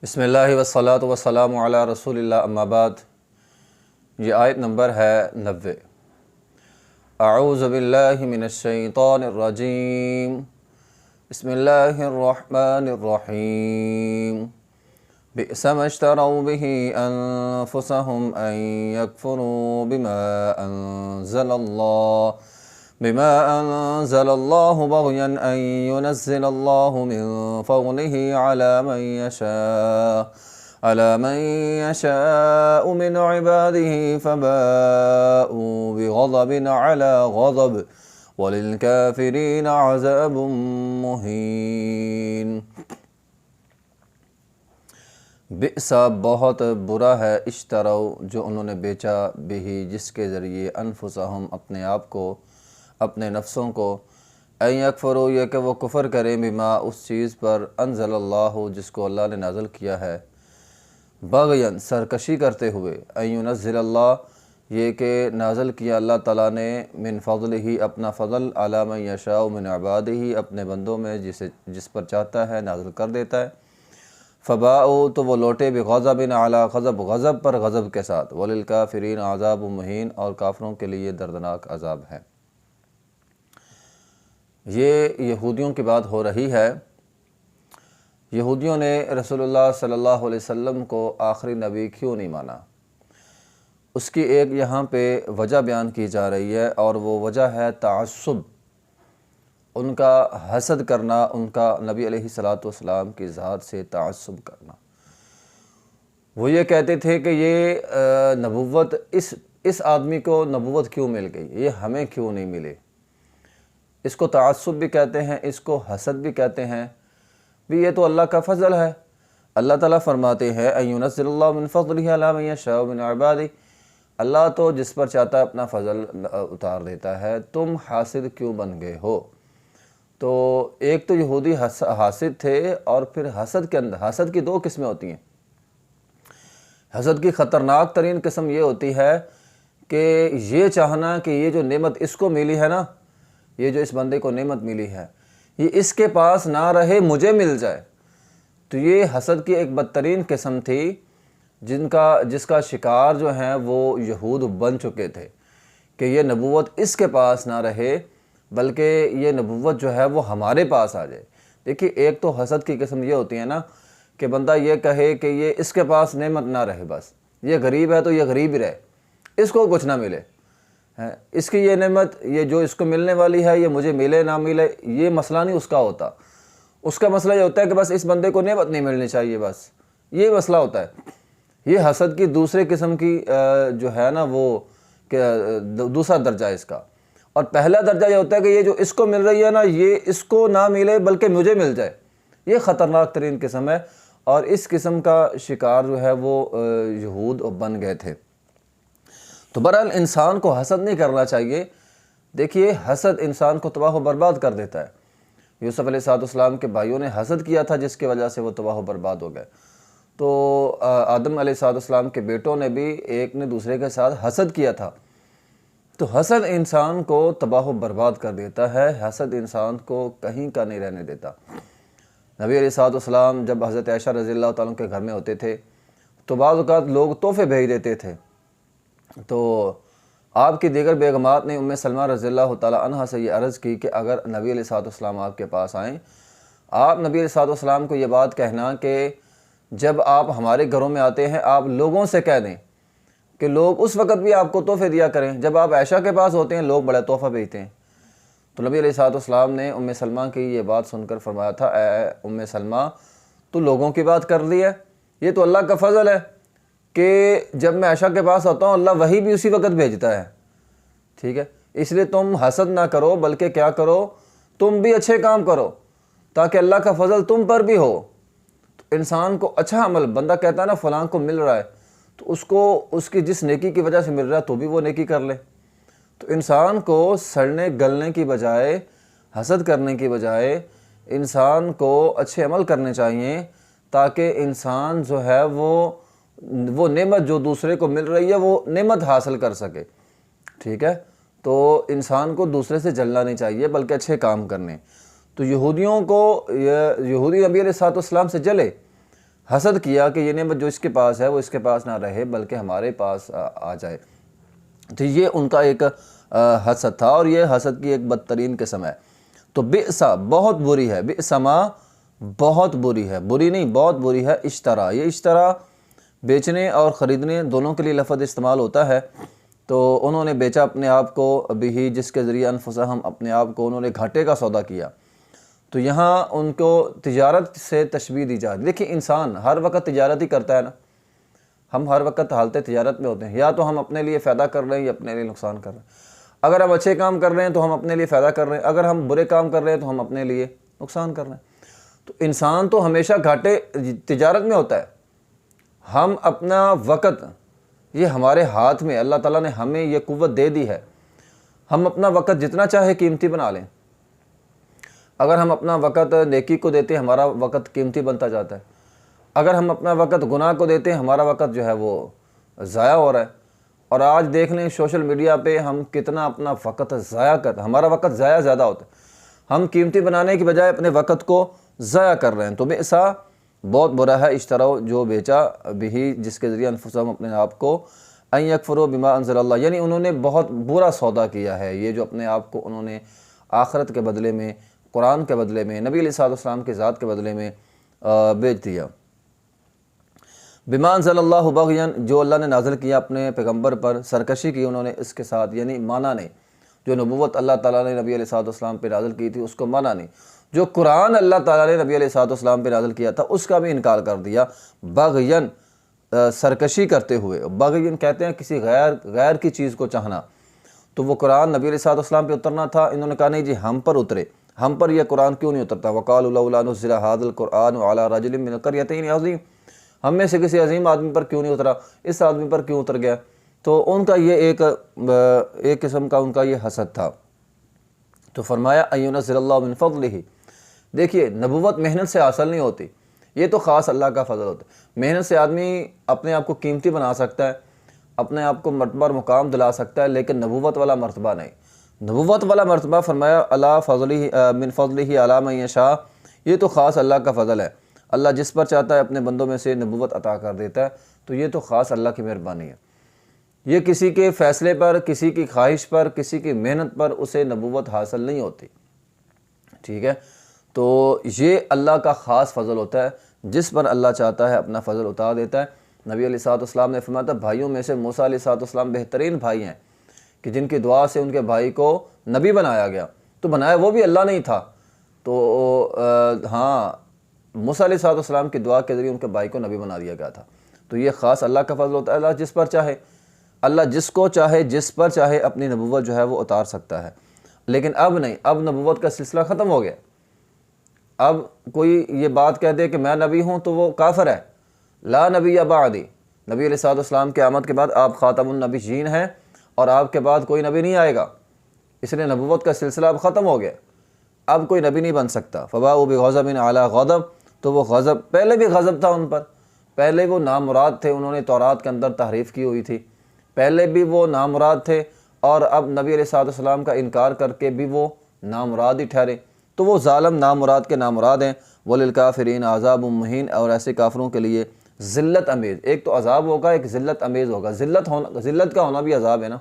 بسم اللہ والصلاۃ والسلام علی رسول اللہ اما بعد۔ یہ آیت نمبر ہے 90۔ اعوذ باللہ من الشیطان الرجیم، بسم اللہ الرحمن الرحیم۔ بئس ما اشتروا به انفسهم ان يكفروا بما انزل الله بغيا ان ينزل الله من فضله على من يشاء من عباده فباءوا بغضب على غضب وللكافرين عذاب مهين۔ بئس بہت برا ہے، اشتروا جو انہوں نے بیچا، بھی جس کے ذریعے انفسہم اپنے آپ کو، اپنے نفسوں کو، ان یکفروا یہ کہ وہ کفر کریں، بما اس چیز پر انزل اللہ جس کو اللہ نے نازل کیا ہے، بغیاً سرکشی کرتے ہوئے، ان ینزل اللہ یہ کہ نازل کیا اللہ تعالیٰ نے، من فضلہ اپنا فضل، علی من یشاء من عبادہ اپنے بندوں میں جس پر چاہتا ہے نازل کر دیتا ہے، فباؤ تو وہ لوٹے، بغضب علی غضب غضب پر غضب کے ساتھ، وللکافرین عذاب مہین اور کافروں کے لیے دردناک عذاب ہے۔ یہ یہودیوں کی بات ہو رہی ہے۔ یہودیوں نے رسول اللہ صلی اللہ علیہ وسلم کو آخری نبی کیوں نہیں مانا؟ اس کی ایک یہاں پہ وجہ بیان کی جا رہی ہے، اور وہ وجہ ہے تعصب، ان کا حسد کرنا، ان کا نبی علیہ السلام کی ذات سے تعصب کرنا۔ وہ یہ کہتے تھے کہ یہ نبوت اس آدمی کو نبوت کیوں مل گئی، یہ ہمیں کیوں نہیں ملے۔ اس کو تعصب بھی کہتے ہیں، اس کو حسد بھی کہتے ہیں، بھی یہ تو اللہ کا فضل ہے۔ اللہ تعالیٰ فرماتے ہیں ان ینزل اللہ من فضلہ علی من یشاء من عبادہ، اللہ تو جس پر چاہتا ہے اپنا فضل اتار دیتا ہے، تم حاسد کیوں بن گئے ہو؟ تو ایک تو یہودی حاسد تھے، اور پھر حسد کے اندر حسد کی دو قسمیں ہوتی ہیں۔ حسد کی خطرناک ترین قسم یہ ہوتی ہے کہ یہ چاہنا کہ یہ جو نعمت اس کو ملی ہے نا، یہ جو اس بندے کو نعمت ملی ہے، یہ اس کے پاس نہ رہے، مجھے مل جائے۔ تو یہ حسد کی ایک بدترین قسم تھی، جس کا شکار جو ہیں وہ یہود بن چکے تھے، کہ یہ نبوت اس کے پاس نہ رہے بلکہ یہ نبوت جو ہے وہ ہمارے پاس آ جائے۔ دیکھیے، ایک تو حسد کی قسم یہ ہوتی ہے نا کہ بندہ یہ کہے کہ یہ اس کے پاس نعمت نہ رہے، بس یہ غریب ہے تو یہ غریب ہی رہے، اس کو کچھ نہ ملے، اس کی یہ نعمت، یہ جو اس کو ملنے والی ہے، یہ مجھے ملے نہ ملے، یہ مسئلہ نہیں اس کا ہوتا۔ اس کا مسئلہ یہ ہوتا ہے کہ بس اس بندے کو نعمت نہیں ملنی چاہیے، بس یہ مسئلہ ہوتا ہے۔ یہ حسد کی دوسرے قسم کی جو ہے نا، وہ کہ دوسرا درجہ ہے اس کا۔ اور پہلا درجہ یہ ہوتا ہے کہ یہ جو اس کو مل رہی ہے نا، یہ اس کو نہ ملے بلکہ مجھے مل جائے۔ یہ خطرناک ترین قسم ہے، اور اس قسم کا شکار جو ہے وہ یہود بن گئے تھے۔ تو بہرحال انسان کو حسد نہیں کرنا چاہیے۔ دیکھیے، حسد انسان کو تباہ و برباد کر دیتا ہے۔ یوسف علیہ السلام کے بھائیوں نے حسد کیا تھا، جس کی وجہ سے وہ تباہ و برباد ہو گئے۔ تو آدم علیہ السلام کے بیٹوں نے بھی ایک نے دوسرے کے ساتھ حسد کیا تھا۔ تو حسد انسان کو تباہ و برباد کر دیتا ہے، حسد انسان کو کہیں کا نہیں رہنے دیتا۔ نبی علیہ السلام جب حضرت عائشہ رضی اللہ تعالیٰ عنہ کے گھر میں ہوتے تھے تو بعض اوقات لوگ تحفے بھیج دیتے تھے۔ تو آپ کی دیگر بیگمات نے ام سلمہ رضی اللہ تعالیٰ عنہ سے یہ عرض کی کہ اگر نبی علیہ السلام آپ کے پاس آئیں، آپ نبی علیہ السلام کو یہ بات کہنا کہ جب آپ ہمارے گھروں میں آتے ہیں، آپ لوگوں سے کہہ دیں کہ لوگ اس وقت بھی آپ کو تحفے دیا کریں، جب آپ عائشہ کے پاس ہوتے ہیں لوگ بڑا تحفہ بھیجتے ہیں۔ تو نبی علیہ السلام نے ام سلمہ کی یہ بات سن کر فرمایا تھا، اے ام سلمہ، تو لوگوں کی بات کر لی ہے، یہ تو اللہ کا فضل ہے کہ جب میں عائشہ کے پاس آتا ہوں اللہ وہی بھی اسی وقت بھیجتا ہے، ٹھیک ہے؟ اس لیے تم حسد نہ کرو، بلکہ کیا کرو، تم بھی اچھے کام کرو تاکہ اللہ کا فضل تم پر بھی ہو۔ تو انسان کو اچھا عمل، بندہ کہتا ہے نا فلاں کو مل رہا ہے، تو اس کو اس کی جس نیکی کی وجہ سے مل رہا ہے تو بھی وہ نیکی کر لے۔ تو انسان کو سڑنے گلنے کی بجائے، حسد کرنے کی بجائے، انسان کو اچھے عمل کرنے چاہیے، تاکہ انسان جو ہے وہ نعمت جو دوسرے کو مل رہی ہے وہ نعمت حاصل کر سکے، ٹھیک ہے؟ تو انسان کو دوسرے سے جلنا نہیں چاہیے بلکہ اچھے کام کرنے۔ تو یہودیوں کو یہودی نبی علیہ السلام سے جلے، حسد کیا کہ یہ نعمت جو اس کے پاس ہے وہ اس کے پاس نہ رہے بلکہ ہمارے پاس آ جائے۔ تو یہ ان کا ایک حسد تھا، اور یہ حسد کی ایک بدترین قسم ہے۔ تو بئسا بہت بری ہے، بئسما بہت بری ہے، بری نہیں بہت بری ہے، اشترا، یہ اشترا بیچنے اور خریدنے دونوں کے لیے لفظ استعمال ہوتا ہے۔ تو انہوں نے بیچا اپنے آپ کو بھی، جس کے ذریعے انفسہم اپنے آپ کو انہوں نے گھاٹے کا سودا کیا۔ تو یہاں ان کو تجارت سے تشبیہ دی جاتی ہے۔ دیکھیں انسان ہر وقت تجارت ہی کرتا ہے نا، ہم ہر وقت حالت تجارت میں ہوتے ہیں، یا تو ہم اپنے لیے فائدہ کر رہے ہیں یا اپنے لیے نقصان کر رہے ہیں۔ اگر ہم اچھے کام کر رہے ہیں تو ہم اپنے لیے فائدہ کر رہے ہیں، اگر ہم برے کام کر رہے ہیں تو ہم اپنے لیے نقصان کر رہے ہیں۔ تو انسان تو ہمیشہ گھاٹے تجارت میں ہوتا ہے۔ ہم اپنا وقت، یہ ہمارے ہاتھ میں اللہ تعالیٰ نے ہمیں یہ قوت دے دی ہے، ہم اپنا وقت جتنا چاہے قیمتی بنا لیں۔ اگر ہم اپنا وقت نیکی کو دیتے ہیں ہمارا وقت قیمتی بنتا جاتا ہے، اگر ہم اپنا وقت گناہ کو دیتے ہیں ہمارا وقت جو ہے وہ ضائع ہو رہا ہے۔ اور آج دیکھ لیں سوشل میڈیا پہ ہم کتنا اپنا وقت ضائع کرتے ہیں، ہمارا وقت ضائع زیادہ ہوتا ہے، ہم قیمتی بنانے کی بجائے اپنے وقت کو ضائع کر رہے ہیں۔ تو بئسا بہت برا ہے، اشتراؤ جو بیچا بھی، جس کے ذریعے انفسہم اپنے آپ کو، ان یکفروا بما انزل اللہ، یعنی انہوں نے بہت برا سودا کیا ہے، یہ جو اپنے آپ کو انہوں نے آخرت کے بدلے میں، قرآن کے بدلے میں، نبی علیہ السلام کی ذات کے بدلے میں بیچ دیا۔ بما انزل اللہ بغیا، جو اللہ نے نازل کیا اپنے پیغمبر پر، سرکشی کی انہوں نے اس کے ساتھ، یعنی مانا نہیں، جو نبوت اللہ تعالیٰ نے نبی علیہ السلام پہ نازل کی تھی اس کو مانا نہیں، جو قرآن اللہ تعالیٰ نے نبی علیہ السلام پہ نازل کیا تھا اس کا بھی انکار کر دیا، بغین سرکشی کرتے ہوئے۔ بغین کہتے ہیں کسی غیر کی چیز کو چاہنا۔ تو وہ قرآن نبی علیہ السلام پہ اترنا تھا، انہوں نے کہا نہیں جی ہم پر اترے، ہم پر یہ قرآن کیوں نہیں اترتا؟ وقالوا لولا نزل هذا القرآن على رجل من القريتين عظيم، ہم میں سے کسی عظیم آدمی پر کیوں نہیں اترا، اس آدمی پر کیوں اتر گیا؟ تو ان کا یہ ایک قسم کا ان کا یہ حسد تھا۔ تو فرمایا ان ينزل اللہ من فضلہ، دیکھیے نبوت محنت سے حاصل نہیں ہوتی، یہ تو خاص اللہ کا فضل ہوتا ہے۔ محنت سے آدمی اپنے آپ کو قیمتی بنا سکتا ہے، اپنے آپ کو مرتبہ اور مقام دلا سکتا ہے، لیکن نبوت والا مرتبہ نہیں۔ نبوت والا مرتبہ فرمایا اللہ فضلہ من فضلہ علی من یشاء، یہ تو خاص اللہ کا فضل ہے، اللہ جس پر چاہتا ہے اپنے بندوں میں سے نبوت عطا کر دیتا ہے، تو یہ تو خاص اللہ کی مہربانی ہے۔ یہ کسی کے فیصلے پر، کسی کی خواہش پر، کسی کی محنت پر اسے نبوت حاصل نہیں ہوتی، ٹھیک ہے؟ تو یہ اللہ کا خاص فضل ہوتا ہے، جس پر اللہ چاہتا ہے اپنا فضل اتار دیتا ہے۔ نبی علیہ السلام نے فرمایا تھا بھائیوں میں سے موسیٰ علیہ السلام بہترین بھائی ہیں، کہ جن کی دعا سے ان کے بھائی کو نبی بنایا گیا، تو بنایا وہ بھی اللہ نہیں تھا، تو ہاں موسیٰ علیہ السلام کی دعا کے ذریعے ان کے بھائی کو نبی بنا دیا گیا تھا۔ تو یہ خاص اللہ کا فضل ہوتا ہے، اللہ جس پر چاہے، اللہ جس کو چاہے، جس پر چاہے اپنی نبوت جو ہے وہ اتار سکتا ہے۔ لیکن اب نہیں، اب نبوت کا سلسلہ ختم ہو گیا۔ اب کوئی یہ بات کہہ دے کہ میں نبی ہوں تو وہ کافر ہے۔ لا نبی بعدی، نبی علیہ السلام کی آمد کے بعد آپ خاتم النبیین ہیں، اور آپ کے بعد کوئی نبی نہیں آئے گا، اس لیے نبوت کا سلسلہ اب ختم ہو گیا، اب کوئی نبی نہیں بن سکتا۔ فباءوا بغضب علی غضب، تو وہ غضب، پہلے بھی غضب تھا ان پر، پہلے وہ نامراد تھے، انہوں نے تورات کے اندر تحریف کی ہوئی تھی، پہلے بھی وہ نامراد تھے، اور اب نبی علیہ السلام کا انکار کر کے بھی وہ نامراد ہی ٹھہرے، تو وہ ظالم نامراد کے نامراد ہیں۔ وَلِلْكَافِرِينَ عَذَابٌ مُّهِينٌ، اور ایسے کافروں کے لیے ذلت امیز، ایک تو عذاب ہوگا، ایک ذلت امیز ہوگا۔ ذلت کا ہونا بھی عذاب ہے نا،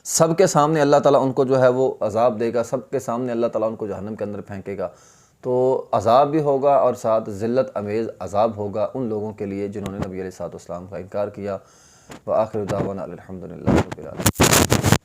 سب کے سامنے اللہ تعالیٰ ان کو جو ہے وہ عذاب دے گا، سب کے سامنے اللہ تعالیٰ ان کو جہنم کے اندر پھینکے گا، تو عذاب بھی ہوگا اور ساتھ ذلت امیز عذاب ہوگا ان لوگوں کے لیے جنہوں نے نبی علیہ السلام کا انکار کیا۔ وآخر دعوانا الحمدللہ رب العالمین۔